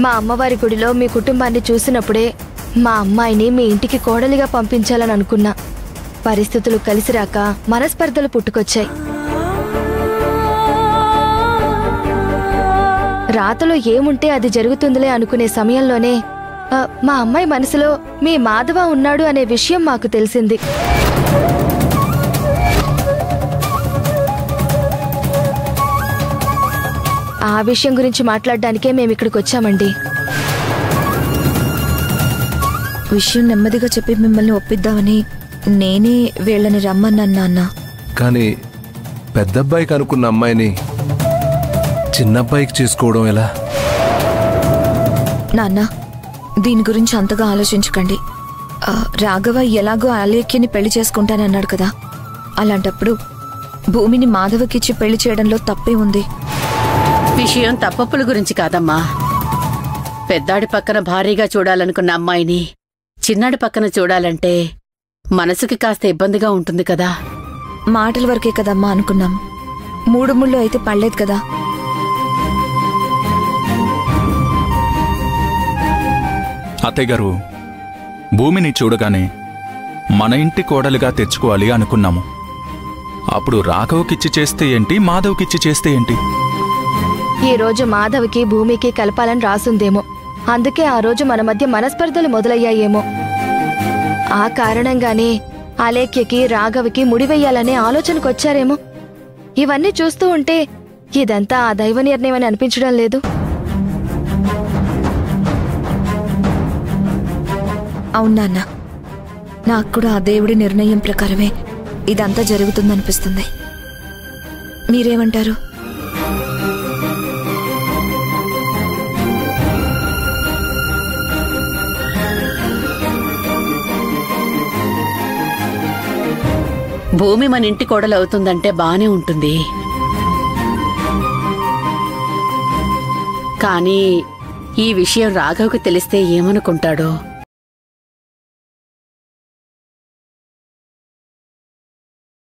మా అమ్మవారి గుడిలో మీ కుటుంబాన్ని చూసినప్పుడే మా అమ్మాయిని మీ ఇంటికి కోడలిగా పంపించాలని అనుకున్నా. పరిస్థితులు కలిసిరాక మనస్పర్ధలు పుట్టుకొచ్చాయి. రాతలో ఏముంటే అది జరుగుతుందిలే అనుకునే సమయంలోనే మా అమ్మాయి మనసులో మీ మాధవ ఉన్నాడు అనే విషయం మాకు తెలిసింది. ఆ విషయం గురించి మాట్లాడడానికే మేమిక్కడికి వచ్చామండి. విషయం నెమ్మదిగా చెప్పి మిమ్మల్ని ఒప్పిద్దామని నేనే వీళ్ళని రమ్మన్నాను నాన్న. కానీ పెద్దబ్బాయికి అనుకున్న అమ్మాయిని చిన్నబ్బాయికి చేసుకోవడం ఎలా? నాన్న, దీని గురించి అంతగా ఆలోచించకండి. రాఘవ ఎలాగో ఆలేఖ్యని పెళ్లి చేసుకుంటానన్నాడు కదా, అలాంటప్పుడు భూమిని మాధవకిచ్చి పెళ్లి చేయడంలో తప్పే ఉంది. విషయం తప్పప్పుల గురించి కాదమ్మా. పెద్దాడి పక్కన భారీగా చూడాలనుకున్న అమ్మాయిని చిన్నాడి పక్కన చూడాలంటే మనసుకి కాస్త ఇబ్బందిగా ఉంటుంది కదా. మాటల వరకే కదమ్మా అనుకున్నాం, 3 ముళ్ళు అయితే పడలేదు కదా. అత్తయ్య గారు, భూమిని చూడగానే మన ఇంటి కోడలిగా తెచ్చుకోవాలి అనుకున్నాము. అప్పుడు రాఘవకిచ్చి చేస్తే ఏంటి, మాధవ్కిచ్చి చేస్తే ఏంటి? ఈ రోజు మాధవ్కి భూమికి కలపాలని రాసుందేమో, అందుకే ఆ రోజు మన మధ్య మనస్పర్ధలు మొదలయ్యాయేమో. ఆ కారణంగానే అలేఖ్యకి రాఘవకి ముడివెయ్యాలనే ఆలోచనకొచ్చారేమో. ఇవన్నీ చూస్తూ ఉంటే ఇదంతా ఆ దైవ నిర్ణయం అని అనిపించడం లేదు. అవునాన్న, నాకు కూడా ఆ దేవుడి నిర్ణయం ప్రకారమే ఇదంతా జరుగుతుందనిపిస్తుంది. మీరేమంటారు? భూమి మన ఇంటి కోడలు అవుతుందంటే బానే ఉంటుంది. కానీ ఈ విషయం రాఘవ్కి తెలిస్తే ఏమనుకుంటాడో?